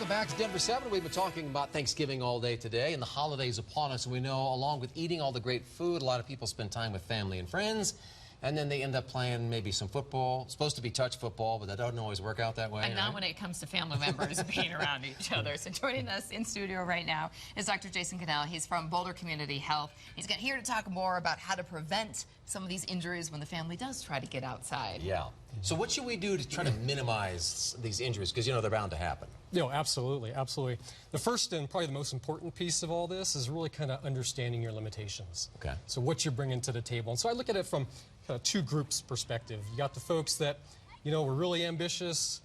Welcome back to Denver 7. We've been talking about Thanksgiving all day today, and the holidays upon us. And we know, along with eating all the great food, a lot of people spend time with family and friends, and then they end up playing maybe some football. It's supposed to be touch football, but that doesn't always work out that way. And not when it comes to family members being around each other. So joining us in studio right now is Dr. Jason Cannell. He's from Boulder Community Health. He's here to talk more about how to prevent some of these injuries when the family does try to get outside. Yeah. So what should we do to try to minimize these injuries? Because, you know, they're bound to happen. No, absolutely, absolutely. The first and probably the most important piece of all this is really kind of understanding your limitations. Okay. So what you're bringing to the table. And so I look at it from kind of two groups perspective. You got the folks that, you know, were really ambitious,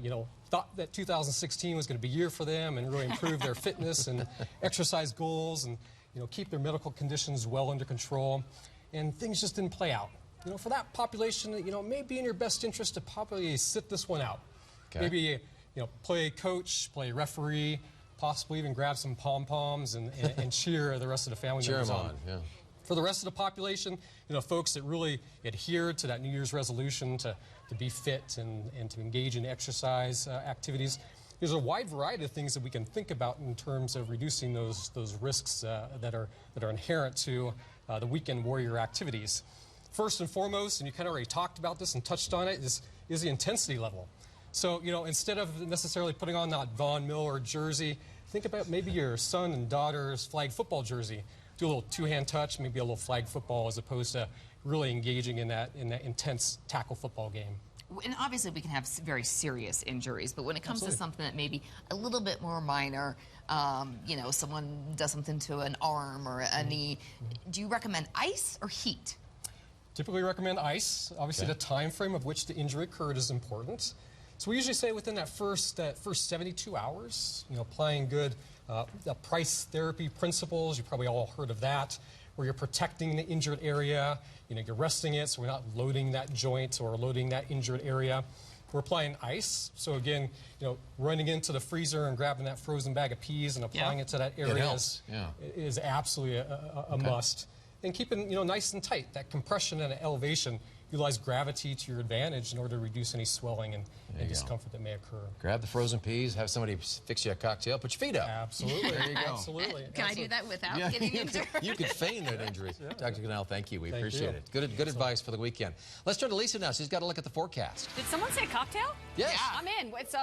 you know, thought that 2016 was going to be a year for them and really improve their fitness and exercise goals and, you know, keep their medical conditions well under control. And things just didn't play out. You know, for that population, you know, it may be in your best interest to probably sit this one out. Okay. Maybe, you know, play coach, play referee, possibly even grab some pom-poms and cheer the rest of the family members on. Yeah. For the rest of the population, you know, folks that really adhere to that New Year's resolution to be fit and to engage in exercise activities, there's a wide variety of things that we can think about in terms of reducing those risks that are inherent to the weekend warrior activities. First and foremost, and you kind of already talked about this and touched on it, is the intensity level. So, you know, instead of necessarily putting on that Von Miller jersey, think about maybe your son and daughter's flag football jersey. Do a little two-hand touch, maybe a little flag football, as opposed to really engaging in that intense tackle football game. And obviously we can have very serious injuries, but when it comes to something that may be a little bit more minor, you know, someone does something to an arm or a knee, do you recommend ice or heat? Typically recommend ice. Obviously, the time frame of which the injury occurred is important. So we usually say within that first 72 hours, you know, applying good price therapy principles. You probably all heard of that, where you're protecting the injured area. You know, you're resting it, so we're not loading that joint or loading that injured area. We're applying ice. So again, you know, running into the freezer and grabbing that frozen bag of peas and applying it to that area is absolutely a must. And keeping, you know, nice and tight. That compression and elevation, utilize gravity to your advantage in order to reduce any swelling and discomfort that may occur. Grab the frozen peas, have somebody fix you a cocktail, put your feet up. Absolutely. There you go. Absolutely. Can I do that without getting injured? You could feign an injury. Dr. Cannell, thank you. We appreciate it. Good advice for the weekend. Let's turn to Lisa now. She's got to look at the forecast. Did someone say cocktail? Yes. Yeah, I'm in. It's